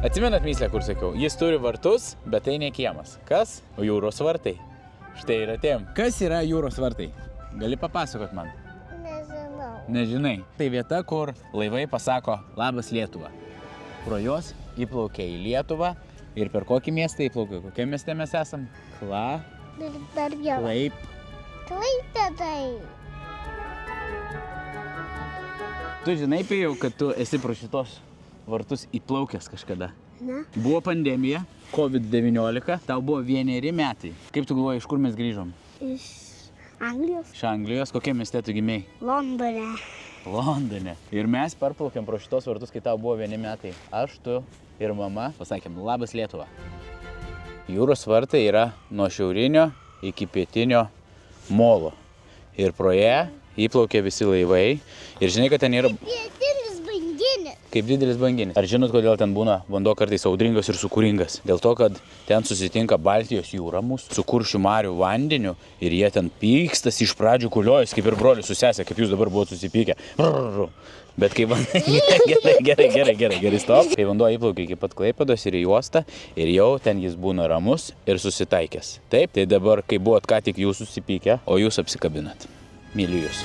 Atsimenat myslę, kur sakiau, jis turi vartus, bet tai ne kiemas. Kas? Jūros vartai. Štai ir atėjom. Kas yra jūros vartai? Gali papasakot man? Nežinau. Nežinai. Tai vieta, kur laivai pasako labas Lietuva. Pro jos įplaukia į Lietuvą ir per kokį miestą įplaukia? Kokiam mieste mes esam? Klaipėdai. Tu žinai, Pijau, kad tu esi pro šitos vartus įplaukęs kažkada? Ne. Buvo pandemija, COVID-19, tau buvo 1 metai. Kaip tu galvoji, iš kur mes grįžom? Iš Anglijos. Iš Anglijos, kokie mieste tu gimei? Londone. Londone. Ir mes parplaukėm pro šitos vartus, kai tau buvo 1 metai. Aš, tu ir mama pasakėm, labas Lietuva. Jūros vartai yra nuo šiaurinio iki pietinio molo. Ir pro ją įplaukė visi laivai. Ir žinai, kad ten yra... Didelis banginis. Kaip didelis banginis. Ar žinot, kodėl ten būna vanduo kartais audringas ir sūkuringas? Dėl to, kad ten susitinka Baltijos jūra mūsų su Kuršių marių vandeniu ir jie ten pykstas iš pradžių kuliojas, kaip ir brolius su sesė, kaip jūs dabar buvote susipykę. Bet kai vanduo... Gerai, stop. Kai vanduo įplaukia iki pat Klaipėdos ir į uostą ir jau ten jis būna ramus ir susitaikęs. Taip, tai dabar, kai buvot ką tik jūs susipykę, o jūs apsikabinat. Myliu jūs.